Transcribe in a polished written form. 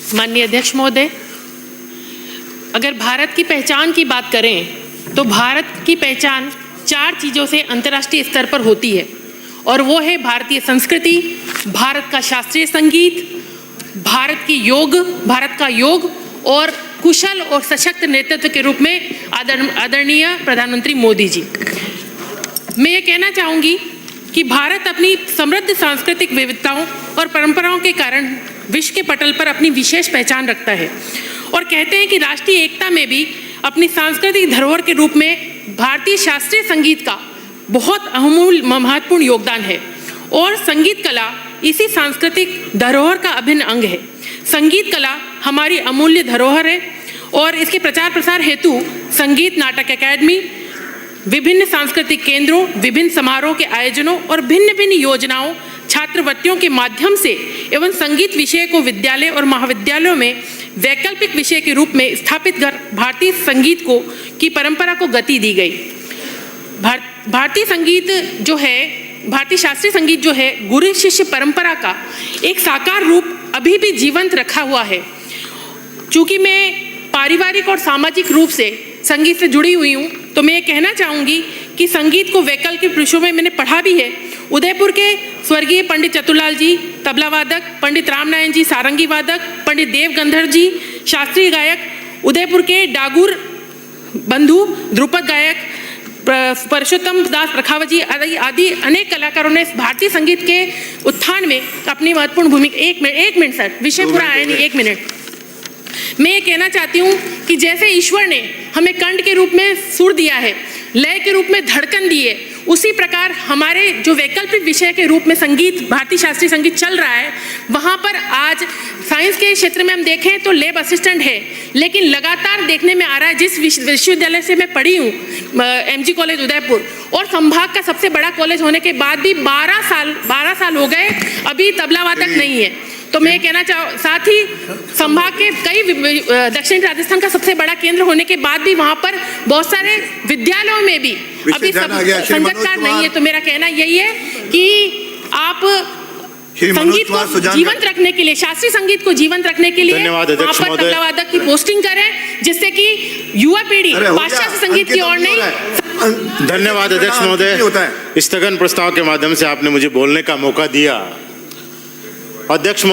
माननीय अध्यक्ष महोदय, अगर भारत की पहचान की बात करें तो भारत की पहचान 4 चीज़ों से अंतर्राष्ट्रीय स्तर पर होती है, और वो है भारतीय संस्कृति, भारत का शास्त्रीय संगीत, भारत का योग और कुशल और सशक्त नेतृत्व के रूप में आदरणीय प्रधानमंत्री मोदी जी। मैं ये कहना चाहूँगी कि भारत अपनी समृद्ध सांस्कृतिक विविधताओं और परंपराओं के कारण विश्व के पटल पर अपनी विशेष पहचान रखता है, और कहते हैं कि राष्ट्रीय एकता में भी अपनी सांस्कृतिक धरोहर के रूप में भारतीय शास्त्रीय संगीत का बहुत अमूल्य महत्वपूर्ण योगदान है, और संगीत कला इसी सांस्कृतिक धरोहर का अभिन्न अंग है। संगीत कला हमारी अमूल्य धरोहर है, और इसके प्रचार प्रसार हेतु संगीत नाटक अकादमी, विभिन्न सांस्कृतिक केंद्रों, विभिन्न समारोह के आयोजनों और भिन्न भिन्न योजनाओं, छात्रवृत्तियों के माध्यम से एवं संगीत विषय को विद्यालय और महाविद्यालयों में वैकल्पिक विषय के रूप में स्थापित कर भारतीय संगीत की परंपरा को गति दी गई। भारतीय शास्त्रीय संगीत जो है गुरु शिष्य परंपरा का एक साकार रूप अभी भी जीवंत रखा हुआ है। चूँकि मैं पारिवारिक और सामाजिक रूप से संगीत से जुड़ी हुई हूँ, तो मैं ये कहना चाहूँगी कि संगीत को वैकल्पिक विषयों में मैंने पढ़ा भी है। उदयपुर के स्वर्गीय पंडित चतुरलाल जी तबला वादक, पंडित रामनारायण जी सारंगी वादक, पंडित देव गंधर्व जी शास्त्रीय गायक, उदयपुर के डागुर बंधु ध्रुपद गायक, परशुत्तम दास रखावत जी आदि अनेक कलाकारों ने भारतीय संगीत के उत्थान में अपनी महत्वपूर्ण भूमिका। एक मिनट सर, विषय पूरा आया नहीं, 1 मिनट। मैं ये कहना चाहती हूँ कि जैसे ईश्वर ने हमें कंठ के रूप में सुर दिया है, लय के रूप में धड़कन दी है, उसी प्रकार हमारे जो वैकल्पिक विषय के रूप में संगीत, भारतीय शास्त्रीय संगीत चल रहा है, वहाँ पर आज साइंस के क्षेत्र में हम देखें तो लैब असिस्टेंट है, लेकिन लगातार देखने में आ रहा है, जिस विश्वविद्यालय से मैं पढ़ी हूँ, MG कॉलेज उदयपुर, और संभाग का सबसे बड़ा कॉलेज होने के बाद भी 12 साल हो गए, अभी तबला वादक नहीं है। तो मैं कहना साथ ही संभाग के कई दक्षिण राजस्थान का सबसे बड़ा केंद्र होने के बाद भी वहाँ पर बहुत सारे विद्यालयों में भी अभी संगीतकार नहीं है। तो मेरा कहना यही है कि आप संगीत को जीवंत रखने के लिए, शास्त्रीय संगीत को जीवंत रखने के लिए वहाँ पर तबला वादक की पोस्टिंग करें, जिससे कि युवा पीढ़ी पाश्चात्य संगीत की ओर नहीं। धन्यवाद अध्यक्ष महोदय, स्थगन प्रस्ताव के माध्यम से आपने मुझे बोलने का मौका दिया। अध्यक्ष